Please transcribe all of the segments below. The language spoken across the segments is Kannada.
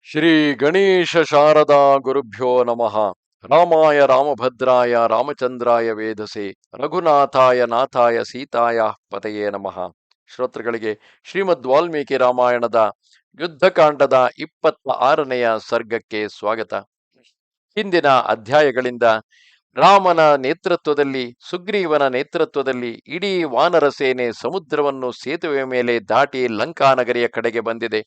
ಶ್ರೀ ಗಣೇಶ ಶಾರದಾ ಗುರುಭ್ಯೋ ನಮಃ. ರಾಮಾಯ ರಾಮಭದ್ರಾಯ ರಾಮಚಂದ್ರಾಯ ವೇಧಸೆ ರಘುನಾಥಾಯ ನಾಥಾಯ ಸೀತಾಯ ಪತಯೇ ನಮಃ. ಶ್ರೋತೃಗಳಿಗೆ ಶ್ರೀಮದ್ ವಾಲ್ಮೀಕಿ ರಾಮಾಯಣದ ಯುದ್ಧಕಾಂಡದ 26ನೆಯ ಸರ್ಗಕ್ಕೆ ಸ್ವಾಗತ. ಹಿಂದಿನ ಅಧ್ಯಾಯಗಳಿಂದ ರಾಮನ ನೇತೃತ್ವದಲ್ಲಿ, ಸುಗ್ರೀವನ ನೇತೃತ್ವದಲ್ಲಿ ಇಡೀ ವಾನರ ಸೇನೆ ಸಮುದ್ರವನ್ನು ಸೇತುವೆ ಮೇಲೆ ದಾಟಿ ಲಂಕಾನಗರಿಯ ಕಡೆಗೆ ಬಂದಿದೆ.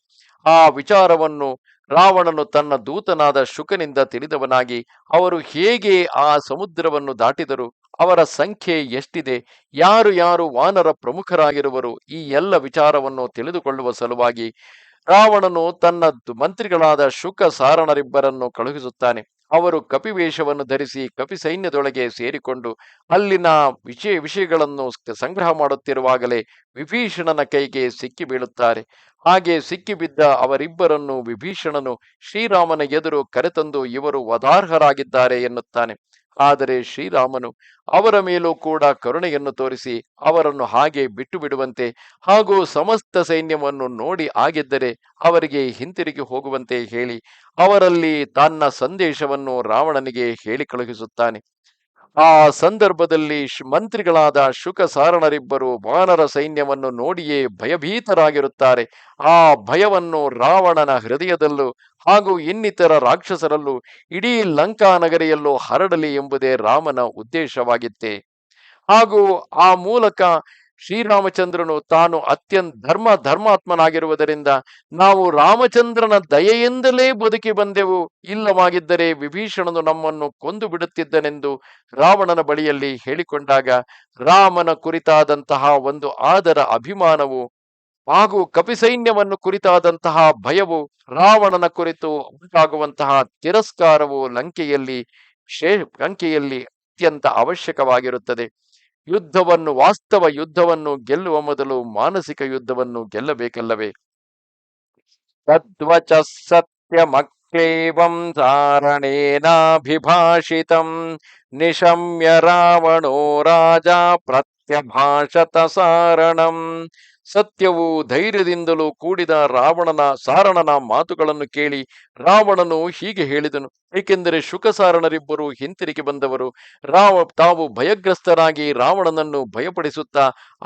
ಆ ವಿಚಾರವನ್ನು ರಾವಣನು ತನ್ನ ದೂತನಾದ ಶುಕನಿಂದ ತಿಳಿದವನಾಗಿ, ಅವರು ಹೇಗೆ ಆ ಸಮುದ್ರವನ್ನು ದಾಟಿದರು, ಅವರ ಸಂಖ್ಯೆ ಎಷ್ಟಿದೆ, ಯಾರು ಯಾರು ವಾನರ ಪ್ರಮುಖರಾಗಿರುವರು, ಈ ಎಲ್ಲ ವಿಚಾರವನ್ನು ತಿಳಿದುಕೊಳ್ಳುವ ಸಲುವಾಗಿ ರಾವಣನು ತನ್ನ ಮಂತ್ರಿಗಳಾದ ಶುಕ ಸಾರಣರಿಬ್ಬರನ್ನು ಕಳುಹಿಸುತ್ತಾನೆ. ಅವರು ಕಪಿವೇಷವನ್ನು ಧರಿಸಿ ಕಪಿ ಸೈನ್ಯದೊಳಗೆ ಸೇರಿಕೊಂಡು ಅಲ್ಲಿನ ವಿಷಯಗಳನ್ನು ಸಂಗ್ರಹ ಮಾಡುತ್ತಿರುವಾಗಲೇ ವಿಭೀಷಣನ ಕೈಗೆ ಸಿಕ್ಕಿ ಬೀಳುತ್ತಾರೆ. ಹಾಗೆ ಸಿಕ್ಕಿಬಿದ್ದ ಅವರಿಬ್ಬರನ್ನು ವಿಭೀಷಣನು ಶ್ರೀರಾಮನ ಎದುರು ಕರೆತಂದು ಇವರು ವಧಾರ್ಹರಾಗಿದ್ದಾರೆ ಎನ್ನುತ್ತಾನೆ. ಆದರೆ ಶ್ರೀರಾಮನು ಅವರ ಮೇಲೂ ಕೂಡ ಕರುಣೆಯನ್ನು ತೋರಿಸಿ ಅವರನ್ನು ಹಾಗೆ ಬಿಟ್ಟು ಬಿಡುವಂತೆ ಹಾಗೂ ಸಮಸ್ತ ಸೈನ್ಯವನ್ನು ನೋಡಿ ಆಗಿದ್ದರೆ ಅವರಿಗೆ ಹಿಂತಿರುಗಿ ಹೋಗುವಂತೆ ಹೇಳಿ ಅವರಲ್ಲಿ ತನ್ನ ಸಂದೇಶವನ್ನು ರಾವಣನಿಗೆ ಹೇಳಿ ಕಳುಹಿಸುತ್ತಾನೆ. ಆ ಸಂದರ್ಭದಲ್ಲಿ ಮಂತ್ರಿಗಳಾದ ಶುಕ ಸಾರಣರಿಬ್ಬರು ವಾನರ ಸೈನ್ಯವನ್ನು ನೋಡಿಯೇ ಭಯಭೀತರಾಗಿರುತ್ತಾರೆ. ಆ ಭಯವನ್ನು ರಾವಣನ ಹೃದಯದಲ್ಲೂ ಹಾಗೂ ಇನ್ನಿತರ ರಾಕ್ಷಸರಲ್ಲೂ ಇಡೀ ಲಂಕಾನಗರಿಯಲ್ಲೂ ಹರಡಲಿ ಎಂಬುದೇ ರಾಮನ ಉದ್ದೇಶವಾಗಿತ್ತೆ. ಹಾಗೂ ಆ ಮೂಲಕ ಶ್ರೀರಾಮಚಂದ್ರನು ತಾನು ಅತ್ಯಂತ ಧರ್ಮಾತ್ಮನಾಗಿರುವುದರಿಂದ ನಾವು ರಾಮಚಂದ್ರನ ದಯೆಯಿಂದಲೇ ಬದುಕಿ ಬಂದೆವು, ಇಲ್ಲವಾಗಿದ್ದರೆ ವಿಭೀಷಣನು ನಮ್ಮನ್ನು ಕೊಂದು ಬಿಡುತ್ತಿದ್ದನೆಂದು ರಾವಣನ ಬಳಿಯಲ್ಲಿ ಹೇಳಿಕೊಂಡಾಗ ರಾಮನ ಕುರಿತಾದಂತಹ ಒಂದು ಆದರ ಅಭಿಮಾನವು ಹಾಗೂ ಕಪಿಸೈನ್ಯವನ್ನು ಕುರಿತಾದಂತಹ ಭಯವು, ರಾವಣನ ಕುರಿತು ಉಂಟಾಗುವಂತಹ ತಿರಸ್ಕಾರವು ಲಂಕೆಯಲ್ಲಿ ಅತ್ಯಂತ ಅವಶ್ಯಕವಾಗಿರುತ್ತದೆ. ವಾಸ್ತವ ಯುದ್ಧವನ್ನು ಗೆಲ್ಲುವ ಮೊದಲು ಮಾನಸಿಕ ಯುದ್ಧವನ್ನು ಗೆಲ್ಲಬೇಕಲ್ಲವೇ? ತದ್ವಚ ಸತ್ಯಮಕ್ಲೇವಂ ಸಾರಣೇನಾಭಿಭಾಷಿತಂ ನಿಶಮ್ಯ ರಾವಣೋ ರಾಜ ಪ್ರತ್ಯಭಾಷತ ಸಾರಣಂ. ಸತ್ಯವು ಧೈರ್ಯದಿಂದಲೂ ಕೂಡಿದ ಸಾರಣನ ಮಾತುಗಳನ್ನು ಕೇಳಿ ರಾವಣನು ಹೀಗೆ ಹೇಳಿದನು. ಏಕೆಂದರೆ ಶುಕಸಾರಣರಿಬ್ಬರು ಹಿಂತಿರುಗಿ ಬಂದವರು. ತಾವು ಭಯಗ್ರಸ್ತರಾಗಿ ರಾವಣನನ್ನು ಭಯಪಡಿಸುತ್ತಾ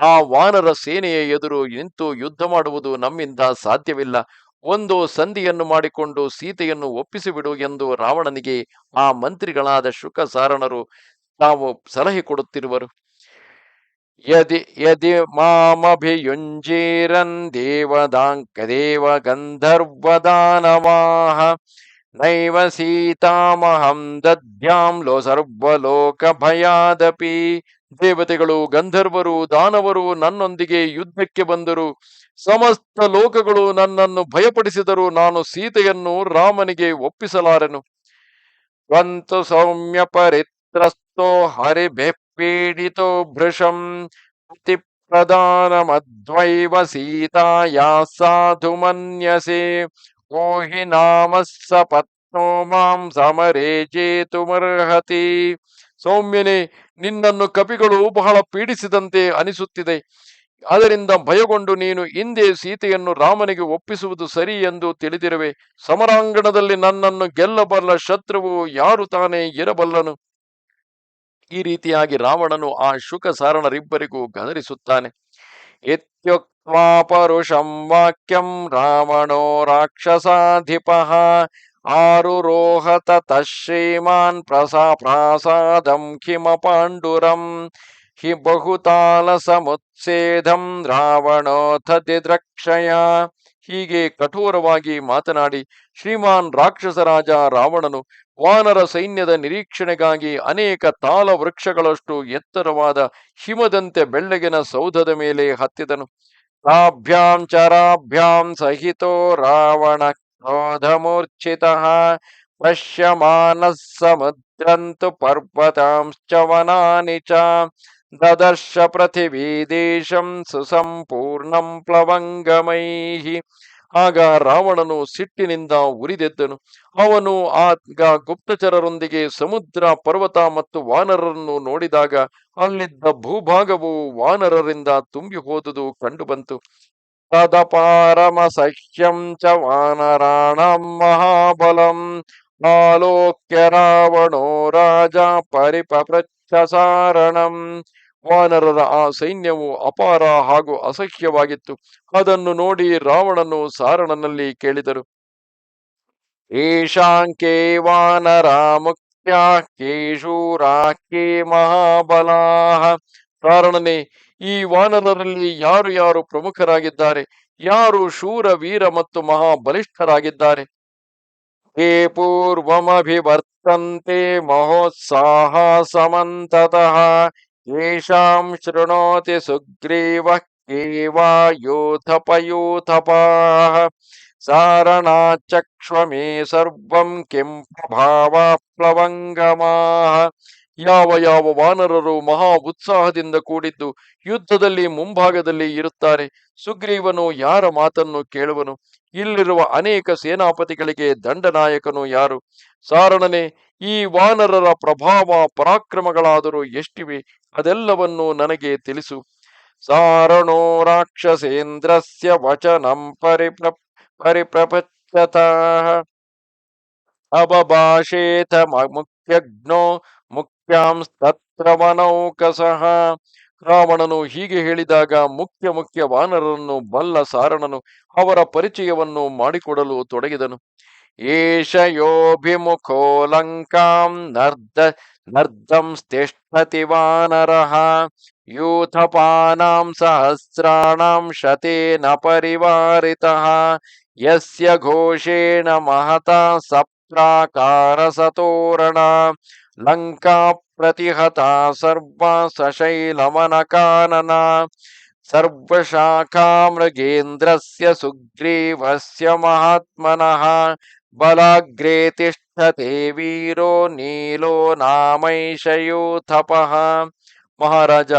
ಆ ವಾನರ ಸೇನೆಯ ಎದುರು ನಿಂತು ಯುದ್ಧ ಮಾಡುವುದು ನಮ್ಮಿಂದ ಸಾಧ್ಯವಿಲ್ಲ, ಒಂದು ಸಂಧಿಯನ್ನು ಮಾಡಿಕೊಂಡು ಸೀತೆಯನ್ನು ಒಪ್ಪಿಸಿಬಿಡು ಎಂದು ರಾವಣನಿಗೆ ಆ ಮಂತ್ರಿಗಳಾದ ಶುಕಸಾರಣರು ತಾವು ಸಲಹೆ ಕೊಡುತ್ತಿರುವರು. ಯದಿ ಯದಿ ಮಾಮಭಿಯುಂಜೀರನ್ ದೇವ ಗಂಧರ್ವದಾನವಾಹ ನೈವ ಸೀತಾಮಹಂ ದದ್ಯಾಂ ಸರ್ವಲೋಕ ಭಯಾದಪಿ. ದೇವತೆಗಳು, ಗಂಧರ್ವರು, ದಾನವರು ನನ್ನೊಂದಿಗೆ ಯುದ್ಧಕ್ಕೆ ಬಂದರು, ಸಮಸ್ತ ಲೋಕಗಳು ನನ್ನನ್ನು ಭಯಪಡಿಸಿದರು, ನಾನು ಸೀತೆಯನ್ನು ರಾಮನಿಗೆ ಒಪ್ಪಿಸಲಾರೆನು. ತ್ವಂತು ಸೌಮ್ಯ ಪರಿತ್ರಸ್ತೋ ಹರಿಭೆ ಪೀಡಿತೋ ಭೃಶಂ ಅತಿ ಪ್ರಧಾನಮದ್ವೈವ ಸೀತಾಯಾ ಸಾಧು ಮನ್ಯಸೆ ಓಹಿ ನಾಮ ಸಪತ್ನೋ ಮಾಂ ಸಮರೇ ಚೇತುಮರ್ಹತಿ. ಸೌಮ್ಯನೇ, ನಿನ್ನನ್ನು ಕಪಿಗಳು ಬಹಳ ಪೀಡಿಸಿದಂತೆ ಅನಿಸುತ್ತಿದೆ. ಅದರಿಂದ ಭಯಗೊಂಡು ನೀನು ಹಿಂದೆ ಸೀತೆಯನ್ನು ರಾಮನಿಗೆ ಒಪ್ಪಿಸುವುದು ಸರಿ ಎಂದು ತಿಳಿದಿರುವೆ. ಸಮರಾಂಗಣದಲ್ಲಿ ನನ್ನನ್ನು ಗೆಲ್ಲಬಲ್ಲ ಶತ್ರುವು ಯಾರು ತಾನೇ ಇರಬಲ್ಲನು? ಈ ರೀತಿಯಾಗಿ ರಾವಣನು ಆ ಶುಕ ಸಾರಣರಿಬ್ಬರಿಗೂ ಗದರಿಸುತ್ತಾನೆ. ಇತ್ಯುಕ್ತ್ವಾ ಪರುಷಂ ವಾಕ್ಯಂ ರಾವಣೋ ರಾಕ್ಷಸಾಧಿಪಃ ಆರುರೋಹತ ಶ್ರೀಮಾನ್ ಪ್ರಾಸಾದಂ ಹಿಮ ಪಾಂಡುರಂ ಹಿ ಬಹುತಾಲ ಸಮುತ್ಸೇಧಂ ರಾವಣೋಥ ದಿದ್ರಕ್ಷಯ. ಹೀಗೆ ಕಠೋರವಾಗಿ ಮಾತನಾಡಿ ಶ್ರೀಮಾನ್ ರಾಕ್ಷಸರಾಜ ರಾವಣನು ವಾನರ ಸೈನ್ಯದ ನಿರೀಕ್ಷಣೆಗಾಗಿ ಅನೇಕ ತಾಲ ವೃಕ್ಷಗಳಷ್ಟು ಎತ್ತರವಾದ ಹಿಮದಂತೆ ಬೆಳ್ಳಗಿನ ಸೌಧದ ಮೇಲೆ ಹತ್ತಿದನು. ತಾಭ್ಯಾಂ ಚರಾಭ್ಯಾಂ ಸಹಿತೋ ರಾವಣ ಕ್ರೋಧಮೂರ್ಛಿತಃ ಪಶ್ಯಮಾನಃ ಸಮುದ್ರಂತು ಪರ್ವತಾಂಶ್ಚ ವನಾನಿ ಚ ದದರ್ಶ ಪೃಥಿವೀ ದೇಶಂ ಸುಸಂಪೂರ್ಣಂ ಪ್ಲವಂಗಮೈಃ. ಆಗ ರಾವಣನು ಸಿಟ್ಟಿನಿಂದ ಉರಿದೆದ್ದನು. ಅವನು ಆಗ ಗುಪ್ತಚರರೊಂದಿಗೆ ಸಮುದ್ರ, ಪರ್ವತ ಮತ್ತು ವಾನರರನ್ನು ನೋಡಿದಾಗ ಅಲ್ಲಿದ್ದ ಭೂಭಾಗವು ವಾನರರಿಂದ ತುಂಬಿ ಹೋದುದು ಕಂಡುಬಂತು. ತದಪಾರಮಸಹ್ಯಂ ಚ ವಾನರಾಣಾಂ ಮಹಾಬಲಂ ಆಲೋಕ್ಯ ರಾವಣೋ ರಾಜ ಪರಿಪಪೃಚ್ಛ ಸಾರಣಂ. ವಾನರರ ಆ ಸೈನ್ಯವು ಅಪಾರ ಹಾಗೂ ಅಸಹ್ಯವಾಗಿತ್ತು. ಅದನ್ನು ನೋಡಿ ರಾವಣನು ಸಾರಣನಲ್ಲಿ ಕೇಳಿದರು, ಏಷಾಂಕೆ ವಾನರಾ ಮುಖ್ಯ ಕೇಶೂರಾ ಕೇ ಮಹಾಬಲಾಃ. ಕಾರಣನೇ, ಈ ವಾನರರಲ್ಲಿ ಯಾರು ಯಾರು ಪ್ರಮುಖರಾಗಿದ್ದಾರೆ, ಯಾರು ಶೂರ ವೀರ ಮತ್ತು ಮಹಾಬಲಿಷ್ಠರಾಗಿದ್ದಾರೆ? ತೇ ಪೂರ್ವಮಭಿವರ್ತಂತೆ ಮಹೋತ್ಸಾಹ ಸಮಂತತಃ ಯೇಷಾಂ ಶೃಣೋತಿ ಸುಗ್ರೀವಃ ಕೇವಾ ಯೋಥಪಯೂಥಪಾಃ ಸಾರಣಾಚಕ್ಷ್ವ ಮೇ ಸರ್ವಂ ಕಿಂ ಪ್ರಭಾವ ಪ್ಲವಂಗಮಾಃ. ಯಾವ ಯಾವ ವಾನರರು ಮಹಾ ಉತ್ಸಾಹದಿಂದ ಕೂಡಿದ್ದು ಯುದ್ಧದಲ್ಲಿ ಮುಂಭಾಗದಲ್ಲಿ ಇರುತ್ತಾರೆ, ಸುಗ್ರೀವನು ಯಾರ ಮಾತನ್ನು ಕೇಳುವನು? ಇಲ್ಲಿರುವ ಅನೇಕ ಸೇನಾಪತಿಗಳಿಗೆ ದಂಡನಾಯಕನು ಯಾರು? ಸಾರಣನೆ, ಈ ವಾನರರ ಪ್ರಭಾವ ಪರಾಕ್ರಮಗಳಾದರೂ ಎಷ್ಟಿವೆ, ಅದೆಲ್ಲವನ್ನೂ ನನಗೆ ತಿಳಿಸು. ಸಾರಣೋ ರಾಕ್ಷಸೇಂದ್ರಸ್ಯ ವಚನಂ ಪರಿಪ್ರಪಚ್ಚತಃ ಅಬಭಾಷೇತ ಮುಖ್ಯಜ್ಞೋ ಮುಖ್ಯಾಂಸ್ತತ್ರ ವನೌಕಸಃ. ರಾವಣನು ಹೀಗೆ ಹೇಳಿದಾಗ ಮುಖ್ಯ ಮುಖ್ಯ ವಾನರರನ್ನು ಬಲ್ಲ ಸಾರಣನು ಅವರ ಪರಿಚಯವನ್ನು ಮಾಡಿಕೊಡಲು ತೊಡಗಿದನು. ಏಷ ಯೋಭಿಮುಖೋ ಲಂಕಾಂ ನರ್ದಂಸ್ತಿಷ್ಠತಿ ವಾನರಃ ಯೂಥಪಾನಾಂ ಸಹಸ್ರಾಣಾಂ ಶತೇನ ಪರಿವಾರಿತಃ ಯಸ್ಯ ಘೋಷೇಣ ಮಹತಾ ಸಪ್ರಾಕಾರ ಸತೋರಣ ಲಂಕಾ ಪ್ರತಿಹತಾ ಸರ್ವಾ ಸಶೈಲಮನಕಾನನ ಸರ್ವಶಾಖಾಮೃಗೇಂದ್ರಸ್ಯ ಸುಗ್ರೀವಸ್ಯ ಮಹಾತ್ಮನಃ ಬಲಾಗ್ರೇ ತಿಷ್ಠತೆ ವೀರೋ ನೀಲೋ ನಾಮೈಷಯೂಥಪಃ. ಮಹಾರಾಜ,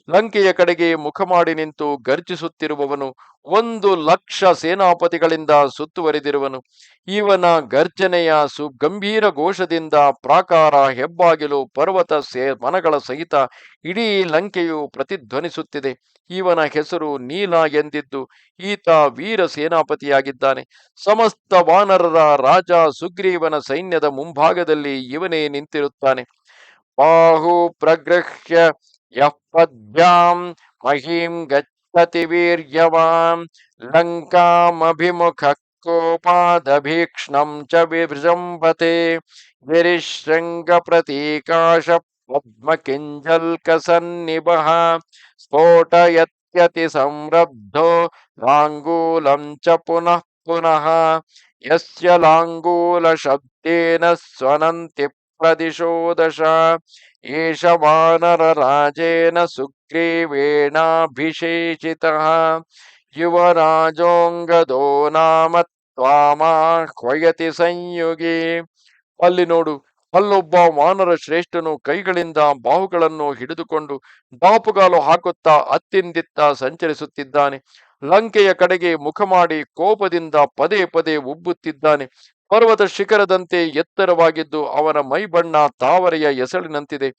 ಲಂಕೆಯ ಕಡೆಗೆ ಮುಖ ಮಾಡಿ ನಿಂತು ಗರ್ಜಿಸುತ್ತಿರುವವನು 1,00,000 ಸೇನಾಪತಿಗಳಿಂದ ಸುತ್ತುವರಿದಿರುವನು. ಇವನ ಗರ್ಜನೆಯ ಸುಗಂಭೀರ ಘೋಷದಿಂದ ಪ್ರಾಕಾರ, ಹೆಬ್ಬಾಗಿಲು, ಪರ್ವತ ಮನಗಳ ಸಹಿತ ಇಡೀ ಲಂಕೆಯು ಪ್ರತಿಧ್ವನಿಸುತ್ತಿದೆ. ಇವನ ಹೆಸರು ನೀಲ ಎಂದಿದ್ದು ಈತ ವೀರ ಸೇನಾಪತಿಯಾಗಿದ್ದಾನೆ. ಸಮಸ್ತ ವಾನರರ ರಾಜ ಸುಗ್ರೀವನ ಸೈನ್ಯದ ಮುಂಭಾಗದಲ್ಲಿ ಇವನೇ ನಿಂತಿರುತ್ತಾನೆ. ಬಾಹು ಪ್ರಗೃಹ್ಯ ಯಃ ಪದ್ಭ್ಯಾಂ ಮಹೀಂ ಗಚ್ಚತಿ ವೀರ್ಯವಾನ್ ಲಂಕಾಮಭಿಮುಖ ಕೋಪಾದಭೀಕ್ಷ್ಣಂ ಚ ವಿಜೃಂಭತೆ ಗಿರಿಶೃಂಗ ಪ್ರತೀಕಾಶ ಪದ್ಮ ಕಿಂಜಲ್ಕ ಸನ್ನಿಭಃ ಸ್ಫೋಟಯತ್ಯತಿ ಸಂರಬ್ಧೋ ಲಾಂಗೂಲಂ ಚ ಪುನಃ ಪುನಃ ಯಸ್ಯ ಲಾಂಗೂಲ ಶಬ್ದೇನ ಸ್ವನಂತಿ ಪ್ರದಿಶೋ ದಶ ಏಷ ವಾನರ ರಾಜೇನ ಸುಗ್ರೀವೇಣಾಭಿಷೇಚಿತಃ ಯುವರಾಜೋಂಗದೋ ನಾಮ ತ್ವಾಮಾಹ್ವಯತಿ ಸಂಯುಗಿ. ಅಲ್ಲಿ ನೋಡು, ಅಲ್ಲೊಬ್ಬ ವಾನರ ಶ್ರೇಷ್ಠನು ಕೈಗಳಿಂದ ಬಾಹುಗಳನ್ನು ಹಿಡಿದುಕೊಂಡು ದಾಪುಗಾಲು ಹಾಕುತ್ತಾ ಅತ್ತಿಂದಿತ್ತ ಸಂಚರಿಸುತ್ತಿದ್ದಾನೆ. ಲಂಕೆಯ ಕಡೆಗೆ ಮುಖ ಮಾಡಿ ಕೋಪದಿಂದ ಪದೇ ಪದೇ ಉಬ್ಬುತ್ತಿದ್ದಾನೆ. ಪರ್ವತ ಶಿಖರದಂತೆ ಎತ್ತರವಾಗಿದ್ದು ಅವನ ಮೈ ಬಣ್ಣ ತಾವರೆಯ ಎಸಳಿನಂತಿದೆ.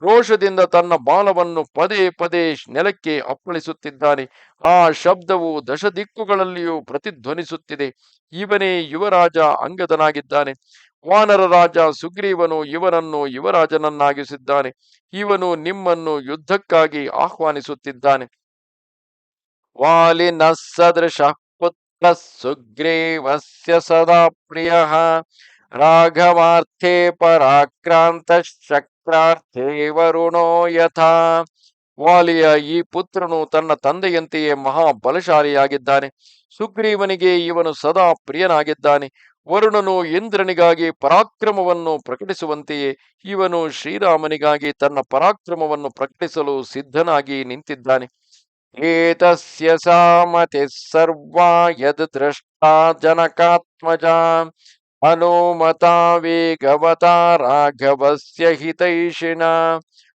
ರೋಷದಿಂದ ತನ್ನ ಬಾಲವನ್ನು ಪದೇ ಪದೇ ನೆಲಕ್ಕೆ ಅಪ್ಪಳಿಸುತ್ತಿದ್ದಾನೆ. ಆ ಶಬ್ದವು ದಶದಿಕ್ಕುಗಳಲ್ಲಿಯೂ ಪ್ರತಿಧ್ವನಿಸುತ್ತಿದೆ. ಇವನೇ ಯುವರಾಜ ಅಂಗದನಾಗಿದ್ದಾನೆ. ವಾನರ ರಾಜ ಸುಗ್ರೀವನು ಇವನನ್ನು ಯುವರಾಜನನ್ನಾಗಿಸಿದ್ದಾನೆ. ಇವನು ನಿಮ್ಮನ್ನು ಯುದ್ಧಕ್ಕಾಗಿ ಆಹ್ವಾನಿಸುತ್ತಿದ್ದಾನೆ. ವಾಲಿನಃ ಸದೃಶಃ ಪುತ್ರ ಸುಗ್ರೀವಸ್ಯ ಸದಾ ಪ್ರಿಯಃ ರಾಘವಾರ್ಥೇ ಪರಾಕ್ರಾಂತ ಚಕ್ರಾರ್ಥೇ ವರುಣೋ ಯಥಾ. ವಾಲಿಯ ಈ ಪುತ್ರನು ತನ್ನ ತಂದೆಯಂತೆಯೇ ಮಹಾಬಲಶಾಲಿಯಾಗಿದ್ದಾನೆ. ಸುಗ್ರೀವನಿಗೆ ಇವನು ಸದಾ ಪ್ರಿಯನಾಗಿದ್ದಾನೆ. ವರುಣನು ಇಂದ್ರನಿಗಾಗಿ ಪರಾಕ್ರಮವನ್ನು ಪ್ರಕಟಿಸುವಂತೆಯೇ ಇವನು ಶ್ರೀರಾಮನಿಗಾಗಿ ತನ್ನ ಪರಾಕ್ರಮವನ್ನು ಪ್ರಕಟಿಸಲು ಸಿದ್ಧನಾಗಿ ನಿಂತಿದ್ದಾನೆ. ಏತಸ್ಯ ಸಾಮತಿ ಸರ್ವಾ ಯದ್ ದೃಷ್ಟಾ ಜನಕಾತ್ಮಜ ಹನುಮತಾ ವೇಗವತಾ ರಾಘವಸ್ಯ ಹಿತೈಷಿಣ.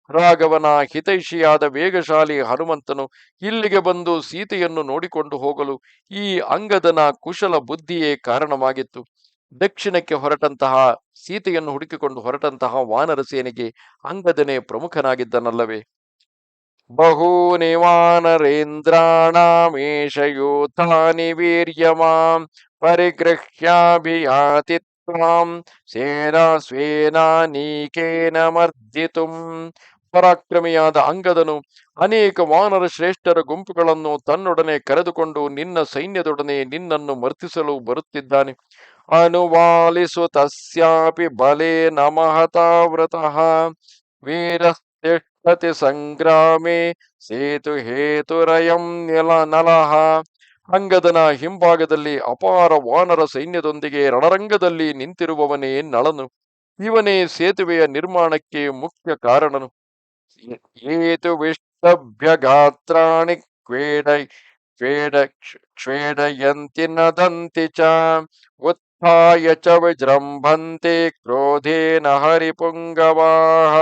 ರಾಘವನ ಹಿತೈಷಿಯಾದ ವೇಗಶಾಲಿ ಹನುಮಂತನು ಇಲ್ಲಿಗೆ ಬಂದು ಸೀತೆಯನ್ನು ನೋಡಿಕೊಂಡು ಹೋಗಲು ಈ ಅಂಗದನ ಕುಶಲ ಬುದ್ಧಿಯೇ ಕಾರಣವಾಗಿತ್ತು. ದಕ್ಷಿಣಕ್ಕೆ ಹೊರಟಂತಹ ಸೀತೆಯನ್ನು ಹುಡುಕಿಕೊಂಡು ಹೊರಟಂತಹ ವಾನರ ಸೇನೆಗೆ ಅಂಗದನೇ ಪ್ರಮುಖನಾಗಿದ್ದನಲ್ಲವೇ? ಬಹೂನಿ ವಾನರೇಂದ್ರಾಣಾಮೇಷ ಯೂಥಾನಿ ವೀರ್ಯಮಾಂ ಪರಿಗೃಹ್ಯಾಭಿಯಾತಿ ತ್ವಾಂ ಸೇನಾ ಸ್ವೇನಾನೀಕೇನ ಮರ್ದಿತುಂ. ಪರಾಕ್ರಮಿಯಾದ ಅಂಗದನು ಅನೇಕ ವಾನರ ಶ್ರೇಷ್ಠರ ಗುಂಪುಗಳನ್ನು ತನ್ನೊಡನೆ ಕರೆದುಕೊಂಡು ನಿನ್ನ ಸೈನ್ಯದೊಡನೆ ನಿನ್ನನ್ನು ಮರ್ತಿಸಲು ಬರುತ್ತಿದ್ದಾನೆ. ಅನುವಾಲಿಸು ತಸ್ಯಾಪಿ ಬಲೇನ ಮಹತಾವೃತಃ ವೀರಸ್ತಿಷ್ಠತಿ ಸಂಗ್ರಾಮೇ ಸೇತು ಹೇತುರಯಂ ನಲಃ. ಅಂಗದನ ಹಿಂಭಾಗದಲ್ಲಿ ಅಪಾರ ವಾನರ ಸೈನ್ಯದೊಂದಿಗೆ ರಣರಂಗದಲ್ಲಿ ನಿಂತಿರುವವನೇ ನಳನು. ಇವನೇ ಸೇತುವೆಯ ನಿರ್ಮಾಣಕ್ಕೆ ಮುಖ್ಯ ಕಾರಣನು. ಏತು ವಿಷ್ಟಭ್ಯಗಾತ್ರಾಣಿ ಕ್ವೇಡ ಕ್ವೇಡ ಕ್ಷೇಡಯಂತಿ ನದಂತಿ ಚ ಉತ್ಥಾಯ ಚ ವಿಜೃಂಭಂತೆ ಕ್ರೋಧೇನ ಹರಿಪುಂಗವಾಃ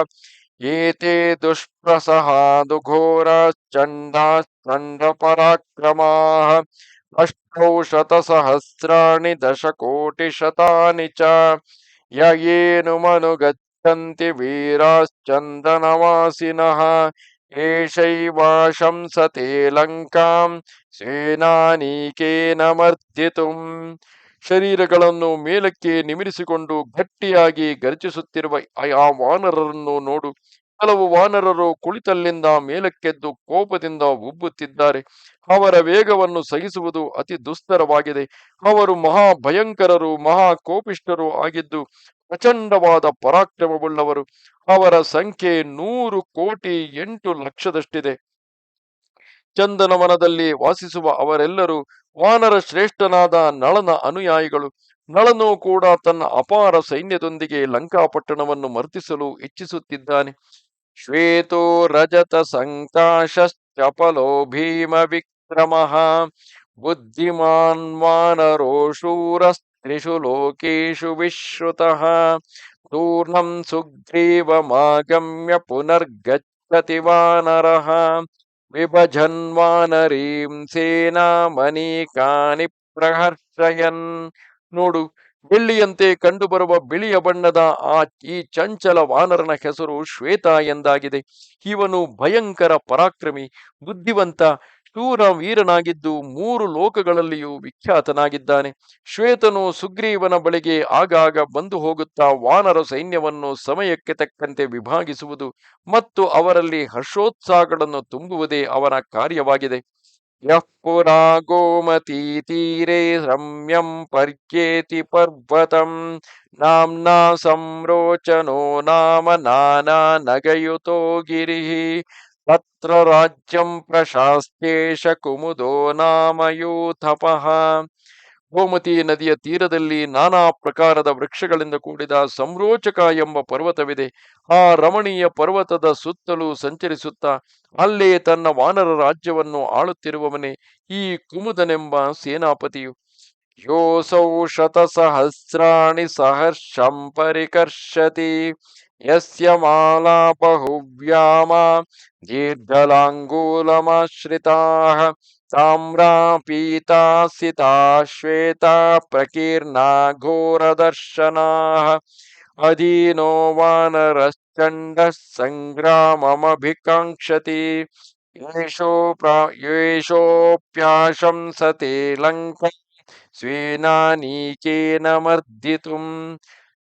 ಏತೆ ದುಷ್ಪ್ರಸಹಾದು ಘೋರಾಶ್ಚಂಡಾಶ್ಚಂಡ ಪರಾಕ್ರಮಾಃ ಅಷ್ಟೌ ಶತಸಹಸ್ರಾಣಿ ದಶಕೋಟಿಶತಾನಿ ಚ ಯಯೇನುಮನುಗಚ್ಚಂತಿ ವೀರಾಶ್ಚಂದನವಾಸಿನಃ ಏಷೈವಾಶಂಸತೆ ಲಂಕಾಂ ಸೇನಾನೀಕೇನ ಮರ್ದಿತುಂ. ಶರೀರಗಳನ್ನು ಮೇಲಕ್ಕೆ ನಿಮಿರಿಸಿಕೊಂಡು ಗಟ್ಟಿಯಾಗಿ ಗರ್ಜಿಸುತ್ತಿರುವ ಆ ವಾನರರನ್ನು ನೋಡು. ಕೆಲವು ವಾನರರು ಕುಳಿತಲ್ಲಿಂದ ಮೇಲಕ್ಕೆದ್ದು ಕೋಪದಿಂದ ಉಬ್ಬುತ್ತಿದ್ದಾರೆ. ಅವರ ವೇಗವನ್ನು ಸಹಿಸುವುದು ಅತಿ ದುಸ್ತರವಾಗಿದೆ. ಅವರು ಮಹಾಭಯಂಕರರು, ಮಹಾಕೋಪಿಷ್ಠರು ಆಗಿದ್ದು ಪ್ರಚಂಡವಾದ ಪರಾಕ್ರಮವುಳ್ಳವರು. ಅವರ ಸಂಖ್ಯೆ 100,08,00,000ದಷ್ಟಿದೆ. ಚಂದನವನದಲ್ಲಿ ವಾಸಿಸುವ ಅವರೆಲ್ಲರೂ ವಾನರ ಶ್ರೇಷ್ಠನಾದ ನಳನ ಅನುಯಾಯಿಗಳು. ನಳನು ಕೂಡ ತನ್ನ ಅಪಾರ ಸೈನ್ಯದೊಂದಿಗೆ ಲಂಕಾಪಟ್ಟಣವನ್ನು ಮರ್ತಿಸಲು ಇಚ್ಛಿಸುತ್ತಿದ್ದಾನೆ. ಶ್ವೇತೋ ರಜತ ಸಂಕಾಶಶ್ಚಪಲೋ ಭೀಮ ವಿಕ್ರಮಃ ಬುದ್ಧಿಮಾನ್ ವಾನರೋ ಶೂರಸ್ತ್ರಿಷು ಲೋಕೇಶು ವಿಶ್ರುತಃ ತೂರ್ಣಂ ಸುಗ್ರೀವಮಾಗಮ್ಯ ಪುನರ್ಗಚ್ಚತಿ ವಾನರಃ ವಿಭಜನ್ ವಾನರೀಂ ಸೇನಾಮನೀಕಾನಿ ಪ್ರಹರ್ಷಯನ್. ನೋಡು, ಬೆಳ್ಳಿಯಂತೆ ಕಂಡುಬರುವ ಬಿಳಿಯ ಬಣ್ಣದ ಈ ಚಂಚಲ ವಾನರನ ಹೆಸರು ಶ್ವೇತ ಎಂದಾಗಿದೆ. ಇವನು ಭಯಂಕರ ಪರಾಕ್ರಮಿ, ಬುದ್ಧಿವಂತ, ಶೂರ ವೀರನಾಗಿದ್ದು 3 ಲೋಕಗಳಲ್ಲಿಯೂ ವಿಖ್ಯಾತನಾಗಿದ್ದಾನೆ. ಶ್ವೇತನು ಸುಗ್ರೀವನ ಬಳಿಗೆ ಆಗಾಗ ಬಂದು ಹೋಗುತ್ತಾ ವಾನರ ಸೈನ್ಯವನ್ನು ಸಮಯಕ್ಕೆ ತಕ್ಕಂತೆ ವಿಭಾಗಿಸುವುದು ಮತ್ತು ಅವರಲ್ಲಿ ಹರ್ಷೋತ್ಸಾಹಗಳನ್ನು ತುಂಬುವುದೇ ಅವನ ಕಾರ್ಯವಾಗಿದೆ. ಯಃ ಪುರಾ ಗೋಮತೀ ತೀರೆ ರಮ್ಯಂ ಪರ್ಯೇತಿ ಪರ್ವತಂ ನಾಮ್ನಾ ಸಂರೋಚನೋ ನಾಮ ನಾನಾ ನಗಯುತೋ ಗಿರಿಃ ತತ್ರ ರಾಜ್ಯಂ ಪ್ರಶಾಸ್ತೇಶ ಕುಮುದೋ ನಾಮ ಯೂಥಪಃ. ಗೋಮತಿ ನದಿಯ ತೀರದಲ್ಲಿ ನಾನಾ ಪ್ರಕಾರದ ವೃಕ್ಷಗಳಿಂದ ಕೂಡಿದ ಸಂರೋಚಕ ಎಂಬ ಪರ್ವತವಿದೆ. ಆ ರಮಣೀಯ ಪರ್ವತದ ಸುತ್ತಲೂ ಸಂಚರಿಸುತ್ತಾ ಅಲ್ಲೇ ತನ್ನ ವಾನರ ರಾಜ್ಯವನ್ನು ಆಳುತ್ತಿರುವವನೇ ಈ ಕುಮುದನೆಂಬ ಸೇನಾಪತಿಯು. ಯೋಸೌ ಶತಸಹಸ್ರಾಣಿ ಸಹರ್ಷಂ ಪರಿಕರ್ಷತಿ ಯಸ್ಯ ಮಾಲಾ ಬಹುವ್ಯಾಮ ದೀರ್ಘಲಾಂಗೂಲಮಾಶ್ರಿತಾಃ ತಾಮ್ರಾ ಪೀತಾ ಸಿತಾ ಶ್ವೇತಾ ಪ್ರಕೀರ್ಣಾ ಘೋರದರ್ಶನಾಃ ಅಧೀನೋ ವಾನರಶ್ಚಂಡ ಸಂಗ್ರಾಮಮಭಿಕಾಂಕ್ಷತಿ ಯೇಷೋಪ್ಯಾಶಂಸತೆ ಲಂಕಾ ಸ್ವೇನಾನೀಕೇನ ಮರ್ದಿತುಂ.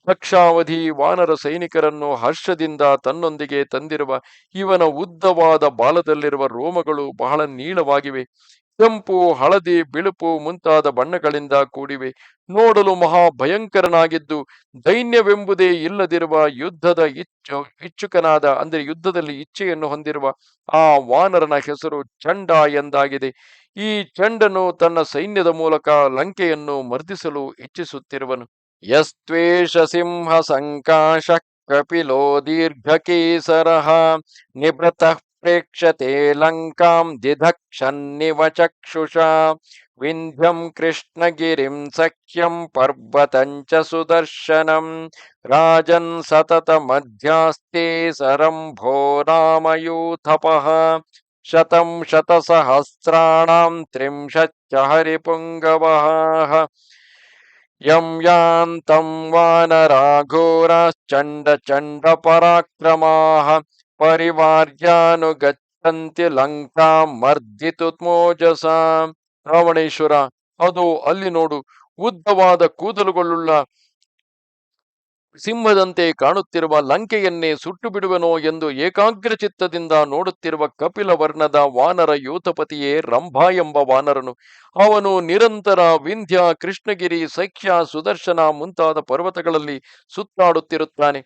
ಲಕ್ಷಾವಧಿ ವಾನರ ಸೈನಿಕರನ್ನು ಹರ್ಷದಿಂದ ತನ್ನೊಂದಿಗೆ ತಂದಿರುವ ಇವನ ಉದ್ದವಾದ ಬಾಲದಲ್ಲಿರುವ ರೋಮಗಳು ಬಹಳ ನೀಳವಾಗಿವೆ. ಕೆಂಪು, ಹಳದಿ, ಬಿಳುಪು ಮುಂತಾದ ಬಣ್ಣಗಳಿಂದ ಕೂಡಿವೆ. ನೋಡಲು ಮಹಾಭಯಂಕರನಾಗಿದ್ದು ದೈನ್ಯವೆಂಬುದೇ ಇಲ್ಲದಿರುವ ಯುದ್ಧದ ಇಚ್ಛುಕನಾದ ಅಂದರೆ ಯುದ್ಧದಲ್ಲಿ ಇಚ್ಛೆಯನ್ನು ಹೊಂದಿರುವ ಆ ವಾನರನ ಹೆಸರು ಚಂಡ ಎಂದಾಗಿದೆ. ಈ ಚಂಡನು ತನ್ನ ಸೈನ್ಯದ ಮೂಲಕ ಲಂಕೆಯನ್ನು ಮರ್ದಿಸಲು ಇಚ್ಛಿಸುತ್ತಿರುವನು. ಯಸ್ತ್ವೇಷ ಸಿಂಹ ಸಂಕಾಶ ಕಪಿಲೋ ದೀರ್ಘಕೇಸರಃ ನಿಭೃತಃ ಪ್ರೇಕ್ಷತೆ ಲಂಕಾಂ ದಿಧಕ್ಷನ್ನಿವ ಚಕ್ಷುಷಾ ವಿಂಧ್ಯಂ ಕೃಷ್ಣಗಿರಿಂ ಸಖ್ಯಂ ಪರ್ವತಂಚ ಸುದರ್ಶನಂ ರಾಜನ್ ಸತತ ಮಧ್ಯಾಸ್ತೆ ಸರಂಭೋ ರಾಮಯೂಥಪಃ ಶತಂ ಶತಸಹಸ್ರಾಣಾಂ ತ್ರಿಂಶಚ್ಚ ಹರಿಪುಂಗವಃ ಯಂ ಯಾಂತಂ ವಾನರಾ ಘೋರಾಶ್ಚಂಡ ಚಂಡ ಪರಾಕ್ರಮಾಃ ಪರಿವಾರ್ಯಾನುಗಚ್ಚಂತಿ ತಂತಿ ಲಂಕಾ ಮರ್ದಿತುತ್ಮೋಜಸ. ರಾವಣೇಶ್ವರ, ಅದು ಅಲ್ಲಿ ನೋಡು, ಉದ್ದವಾದ ಕೂದಲುಗಳುಳ್ಳ ಸಿಂಹದಂತೆ ಕಾಣುತ್ತಿರುವ ಲಂಕೆಯನ್ನೇ ಸುಟ್ಟು ಬಿಡುವನೋ ಎಂದು ಏಕಾಗ್ರ ಚಿತ್ತದಿಂದ ನೋಡುತ್ತಿರುವ ಕಪಿಲ ವರ್ಣದ ವಾನರ ಯೂಥಪತಿಯೇ ರಂಭಾ ಎಂಬ ವಾನರನು. ಅವನು ನಿರಂತರ ವಿಂಧ್ಯ, ಕೃಷ್ಣಗಿರಿ, ಸಖ್ಯ, ಸುದರ್ಶನ ಮುಂತಾದ ಪರ್ವತಗಳಲ್ಲಿ ಸುತ್ತಾಡುತ್ತಿರುತ್ತಾನೆ.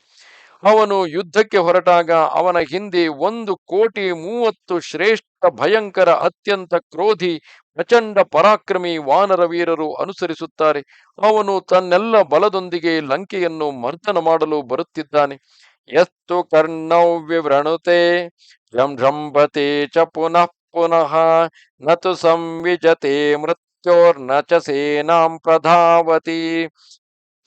ಅವನು ಯುದ್ಧಕ್ಕೆ ಹೊರಟಾಗ ಅವನ ಹಿಂದೆ 1,30,30 ಶ್ರೇಷ್ಠ ಭಯಂಕರ ಅತ್ಯಂತ ಕ್ರೋಧಿ ಪ್ರಚಂಡ ಪರಾಕ್ರಮಿ ವಾನರ ವೀರರು ಅನುಸರಿಸುತ್ತಾರೆ. ಅವನು ತನ್ನೆಲ್ಲ ಬಲದೊಂದಿಗೆ ಲಂಕೆಯನ್ನು ಮರ್ದನ ಮಾಡಲು ಬರುತ್ತಿದ್ದಾನೆ. ಯಸ್ತು ಕರ್ಣೌ ವಿವೃಣುತೆ ಜಂಭತೆ ಚ ಪುನಃ ಪುನಃ ನತು ಸಂವಿಜತೆ ಮೃತ್ಯೋರ್ನ ಚ ಸೇನಾಂ ಪ್ರಧಾವತಿ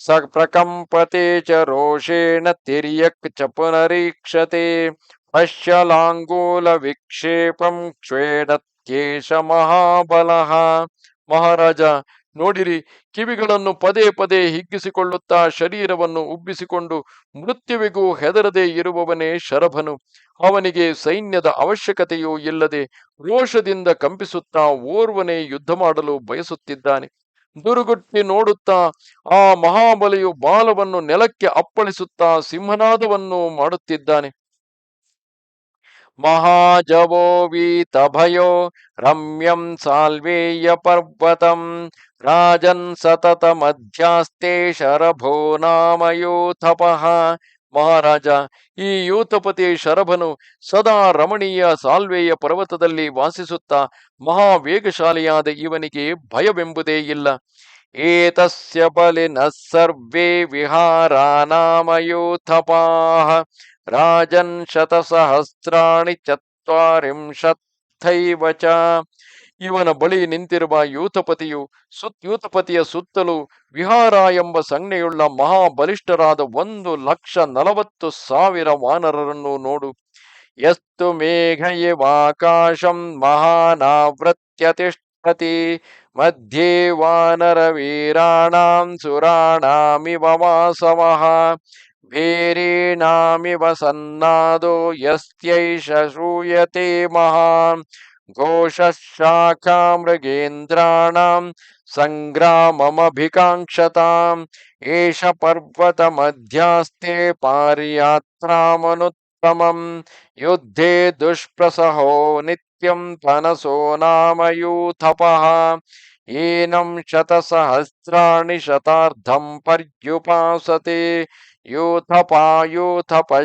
ಸ ಪ್ರಕಂಪತೆ ಚ ರೋಷೇಣ ತಿರ್ಯಕ್ ಚ ಪುನರೀಕ್ಷತೆ ಪಶ್ಯಲಾಂಗೂಲ ವಿಕ್ಷೇಪಂ ಕ್ಷೇಡತ್ಯೇಷ ಮಹಾಬಲಃ. ಮಹಾರಾಜ, ನೋಡಿರಿ, ಕಿವಿಗಳನ್ನು ಪದೇ ಪದೇ ಹಿಗ್ಗಿಸಿಕೊಳ್ಳುತ್ತಾ ಶರೀರವನ್ನು ಉಬ್ಬಿಸಿಕೊಂಡು ಮೃತ್ಯುವಿಗೂ ಹೆದರದೆ ಇರುವವನೇ ಶರಭನು. ಅವನಿಗೆ ಸೈನ್ಯದ ಅವಶ್ಯಕತೆಯೂ ಇಲ್ಲದೆ ರೋಷದಿಂದ ಕಂಪಿಸುತ್ತಾ ಓರ್ವನೇ ಯುದ್ಧ ಮಾಡಲು ಬಯಸುತ್ತಿದ್ದಾನೆ. ದುರುಗುಟ್ಟಿ ನೋಡುತ್ತಾ ಆ ಮಹಾಬಲಿಯು ಬಾಲವನ್ನು ನೆಲಕ್ಕೆ ಅಪ್ಪಳಿಸುತ್ತಾ ಸಿಂಹನಾದವನ್ನು ಮಾಡುತ್ತಿದ್ದಾನೆ. ಮಹಾಜವೋ ವೀತಭಯೋ ರಮ್ಯಂ ಸಾಲ್ವೇಯ ಪರ್ವತಂ ರಾಜನ್ ಸತತ ಮಧ್ಯಾಸ್ತೆ ಶರಭೋ ನಾಮಯೂಥಪಃ. ಮಹಾರಾಜ, ಈ ಯೂಥಪತಿ ಶರಭನು ಸದಾ ರಮಣೀಯ ಸಾಲ್ವೇಯ ಪರ್ವತದಲ್ಲಿ ವಾಸಿಸುತ್ತಾ ಮಹಾವೇಗಶಾಲಿಯಾದ ಇವನಿಗೆ ಭಯವೆಂಬುದೇ ಇಲ್ಲ. ಏತಸ್ಯ ಬಲಿನಃ ಸರ್ವೇ ವಿಹಾರಾನಾಮಯೂಥಪಾಃ ರಾಜನ್ ಶತಸಹಸ್ರಾಣಿ ಚತ್ವಾರಿಂಶತ್ತೈವ ಚ. ಇವನ ಬಳಿ ನಿಂತಿರುವ ಯೂಥಪತಿಯ ಸುತ್ತಲೂ ವಿಹಾರ ಎಂಬ ಸಂಜ್ಞೆಯುಳ್ಳ ಮಹಾಬಲಿಷ್ಠರಾದ 1,40,000 ವಾನರರನ್ನು ನೋಡು. ಯಸ್ತು ಮೇಘ ಇವಾಕಾಶಂ ಮಹಾನಾವೃತ್ಯ ತಿಷ್ಠತಿ ಮಧ್ಯೆ ವಾನರ ವೀರಾಣಾಂ ಸುರಾಣಾಮಿವ ವಾಸವಃ ಭೇರೀಣಾಮಿವ ಸನ್ನಾದೋ ಯಸ್ಯೈಷ ಶ್ರೂಯತೆ ಮಹಾನ್ ಘೋಷಶಾಖಾ ಮೃಗೇಂದ್ರಾಣಾಂ ಸಂಗ್ರಾಮಮಭಿಕಾಂಕ್ಷತಾಂ ಏಷ ಪರ್ವತ ಮಧ್ಯಾಸ್ತೆ ಪಾರಿಯಾತ್ರಾಮನುತ್ತಮಂ ಯುದ್ಧೇ ದುಷ್ಪ್ರಸಹೋ ನಿತ್ಯಂ ತನಸೋ ನಾಮಯೂಥಪಃ ಏನಂ ಶತಸಹಸ್ರಾಣಿ ಶತಾರ್ಧಂ ಪರ್ಯುಪಾಸತೆ ಯೂಥಪ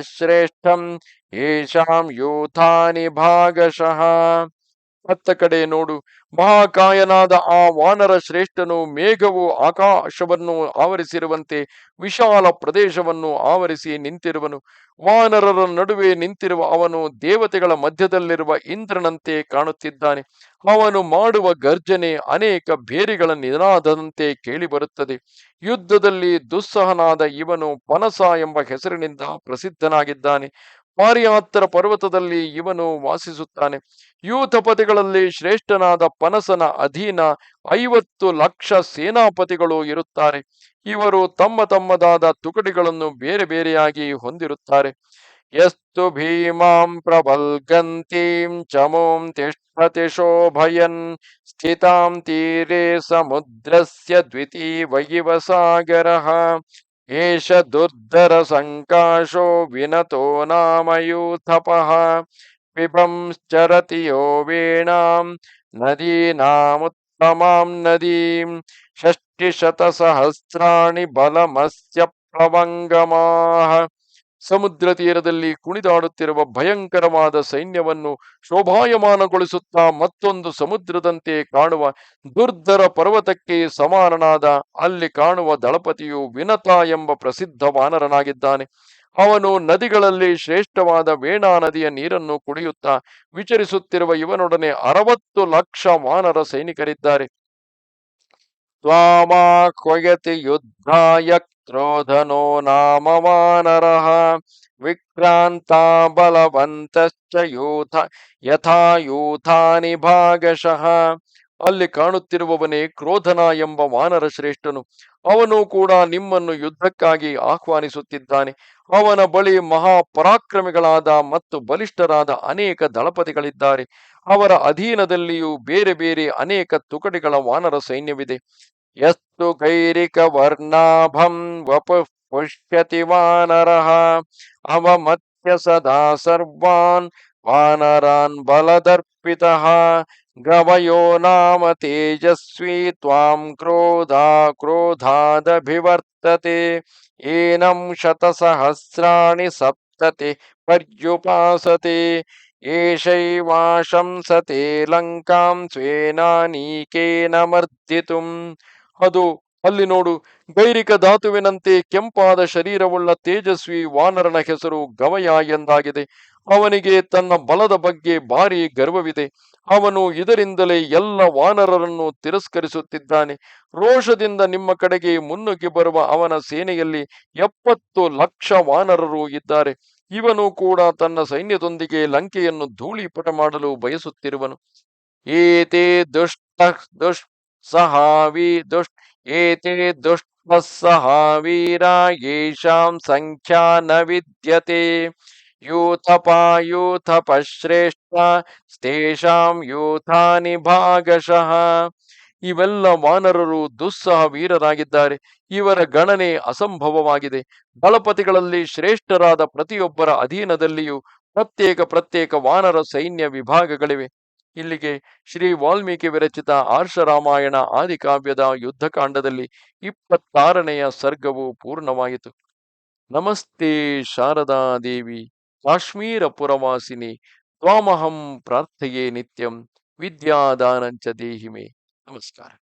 ಶ್ರೇಷ್ಠಂ ಯೇಷಾಂ ಯೂಥಾನಿ ಭಾಗಶಃ. ಅತ್ತ ಕಡೆ ನೋಡು, ಮಹಾಕಾಯನಾದ ಆ ವಾನರ ಶ್ರೇಷ್ಠನು ಮೇಘವು ಆಕಾಶವನ್ನು ಆವರಿಸಿರುವಂತೆ ವಿಶಾಲ ಪ್ರದೇಶವನ್ನು ಆವರಿಸಿ ನಿಂತಿರುವನು. ವಾನರರ ನಡುವೆ ನಿಂತಿರುವ ಅವನು ದೇವತೆಗಳ ಮಧ್ಯದಲ್ಲಿರುವ ಇಂದ್ರನಂತೆ ಕಾಣುತ್ತಿದ್ದಾನೆ. ಅವನು ಮಾಡುವ ಗರ್ಜನೆ ಅನೇಕ ಭೇರಿಗಳ ನಿನಾದದಂತೆ ಕೇಳಿಬರುತ್ತದೆ. ಯುದ್ಧದಲ್ಲಿ ದುಸ್ಸಹನಾದ ಇವನು ಪನಸ ಎಂಬ ಹೆಸರಿನಿಂದ ಪ್ರಸಿದ್ಧನಾಗಿದ್ದಾನೆ. ಪಾರಿಯಾತ್ತರ ಪರ್ವತದಲ್ಲಿ ಇವನು ವಾಸಿಸುತ್ತಾನೆ. ಯೂಥಪತಿಗಳಲ್ಲಿ ಶ್ರೇಷ್ಠನಾದ ಪನಸನ ಅಧೀನ 50 ಲಕ್ಷ ಸೇನಾಪತಿಗಳು ಇರುತ್ತಾರೆ. ಇವರು ತಮ್ಮ ತಮ್ಮದಾದ ತುಕಡಿಗಳನ್ನು ಬೇರೆ ಬೇರೆಯಾಗಿ ಹೊಂದಿರುತ್ತಾರೆ. ಯಸ್ತು ಭೀಮಾಂ ಪ್ರಬಲ್ಗಂತೀಂ ಚಮೋಂ ತಿಷ್ಠತಿ ಶೋಭಯನ್ ಸ್ಥಿತಾಂ ತೀರೆ ಸಮುದ್ರಸ್ಯ ದ್ವಿತೀವಯಿವ ಸಾಗರಃ ಏಷ ದುರ್ಧರ ಸಂಕಾಶೋ ವಿನತೋ ನಾಮಯೂಥಪಃ ಪಿಬಂಶ್ಚರತಿ ಯೋ ವೇಣಾಂ ನದೀನಾಮುತ್ತಮಾಂ ನದೀಂ ಷಷ್ಟಿಶತಸಹಸ್ರಾಣಿ ಬಲಮಸ್ಯ ಪ್ಲವಂಗಮಾಃ. ಸಮುದ್ರ ತೀರದಲ್ಲಿ ಕುಣಿದಾಡುತ್ತಿರುವ ಭಯಂಕರವಾದ ಸೈನ್ಯವನ್ನು ಶೋಭಾಯಮಾನಗೊಳಿಸುತ್ತಾ ಮತ್ತೊಂದು ಸಮುದ್ರದಂತೆ ಕಾಣುವ ದುರ್ಧರ ಪರ್ವತಕ್ಕೆ ಸಮಾನನಾದ ಅಲ್ಲಿ ಕಾಣುವ ದಳಪತಿಯು ವಿನತ ಎಂಬ ಪ್ರಸಿದ್ಧ ವಾನರನಾಗಿದ್ದಾನೆ. ಅವನು ನದಿಗಳಲ್ಲಿ ಶ್ರೇಷ್ಠವಾದ ವೇಣಾ ನದಿಯ ನೀರನ್ನು ಕುಡಿಯುತ್ತಾ ವಿಚರಿಸುತ್ತಿರುವ ಇವನೊಡನೆ 60 ಲಕ್ಷ ವಾನರ ಸೈನಿಕರಿದ್ದಾರೆ. ತ್ವಾಮಾಹ್ವಯತಿ ಯುದ್ಧಾಯ ಕ್ರೋಧನೋ ನಾಮ ವಾನರಃ ವಿಕ್ರಾಂತಾ ಬಲವಂತಶ್ಚ ಯಥಾ ಯೂಥಾನಿ ಭಾಗಶಃ. ಅಲ್ಲಿ ಕಾಣುತ್ತಿರುವವನೇ ಕ್ರೋಧನ ಎಂಬ ವಾನರ ಶ್ರೇಷ್ಠನು. ಅವನು ಕೂಡ ನಿಮ್ಮನ್ನು ಯುದ್ಧಕ್ಕಾಗಿ ಆಹ್ವಾನಿಸುತ್ತಿದ್ದಾನೆ. ಅವನ ಬಳಿ ಮಹಾಪರಾಕ್ರಮಿಗಳಾದ ಮತ್ತು ಬಲಿಷ್ಠರಾದ ಅನೇಕ ದಳಪತಿಗಳಿದ್ದಾರೆ. ಅವರ ಅಧೀನದಲ್ಲಿಯೂ ಬೇರೆ ಬೇರೆ ಅನೇಕ ತುಕಡಿಗಳ ವಾನರ ಸೈನ್ಯವಿದೆ. ಯಸ್ತು ಗೈರಿಕ ವರ್ಣಾಭಂ ವಪುಃ ಪುಷ್ಯತಿ ವಾನರಃ ಅವಮತ್ಯ ಸದಾ ಸರ್ವಾನ್ ವಾನರಾನ್ ಬಲದರ್ಪಿತಃ ಗವಯೋ ನಾಮ ತೇಜಸ್ವಿ ತ್ವಾಂ ಕ್ರೋಧಾದಭಿವರ್ತತೆ ಏನಂ ಶತಸಹಸ್ರಾಣಿ ಸಪ್ತತಿ ಪರ್ಯುಪಾಸತೆ ಏಷೈವಾಶಂಸತೆ ಲಂಕಾಂ ಸ್ವೇನಾನೀಕೇನ ಮರ್ದಿತುಂ. ಅದು ಅಲ್ಲಿ ನೋಡು, ಗೈರಿಕ ಧಾತುವಿನಂತೆ ಕೆಂಪಾದ ಶರೀರವುಳ್ಳ ತೇಜಸ್ವಿ ವಾನರನ ಹೆಸರು ಗವಯ ಎಂದಾಗಿದೆ. ಅವನಿಗೆ ತನ್ನ ಬಲದ ಬಗ್ಗೆ ಭಾರಿ ಗರ್ವವಿದೆ. ಅವನು ಇದರಿಂದಲೇ ಎಲ್ಲ ವಾನರರನ್ನು ತಿರಸ್ಕರಿಸುತ್ತಿದ್ದಾನೆ. ರೋಷದಿಂದ ನಿಮ್ಮ ಕಡೆಗೆ ಮುನ್ನುಗ್ಗಿ ಬರುವ ಅವನ ಸೇನೆಯಲ್ಲಿ 70 ಲಕ್ಷ ವಾನರರು ಇದ್ದಾರೆ. ಇವನು ಕೂಡ ತನ್ನ ಸೈನ್ಯದೊಂದಿಗೆ ಲಂಕೆಯನ್ನು ಧೂಳಿಪಟ ಮಾಡಲು ಬಯಸುತ್ತಿರುವನು. ಏತೆ ಏತೆ ದುಷ್ಟಸಹಾವೀರ ಯೇಷಾಂ ಸಂಖ್ಯಾ ನ ವಿದ್ಯತೆ ಯೂಥಪಾಯೂಥಪ ಶ್ರೇಷ್ಠ ತೇಷಾಂ ಯೂಥಾನಿ ಭಾಗಶಃ. ಇವೆಲ್ಲ ವಾನರರು ದುಸ್ಸಹ ವೀರರಾಗಿದ್ದಾರೆ. ಇವರ ಗಣನೆ ಅಸಂಭವವಾಗಿದೆ. ದಳಪತಿಗಳಲ್ಲಿ ಶ್ರೇಷ್ಠರಾದ ಪ್ರತಿಯೊಬ್ಬರ ಅಧೀನದಲ್ಲಿಯೂ ಪ್ರತ್ಯೇಕ ಪ್ರತ್ಯೇಕ ವಾನರ ಸೈನ್ಯ ವಿಭಾಗಗಳಿವೆ. ಇಲ್ಲಿಗೆ ಶ್ರೀ ವಾಲ್ಮೀಕಿ ವಿರಚಿತ ಆರ್ಷರಾಮಾಯಣ ಆದಿಕಾವ್ಯದ ಯುದ್ಧಕಾಂಡದಲ್ಲಿ 26ನೆಯ ಸರ್ಗವು ಪೂರ್ಣವಾಯಿತು. ನಮಸ್ತೆ ಶಾರದಾ ದೇವಿ, ಕಾಶ್ಮೀರ ಪುರವಾಸಿನಿ, ತ್ವಾಮಹಂ ಪ್ರಾರ್ಥಯೇ ನಿತ್ಯಂ, ವಿದ್ಯಾದಾನಂಚ ದೇಹಿಮೆ. ನಮಸ್ಕಾರ.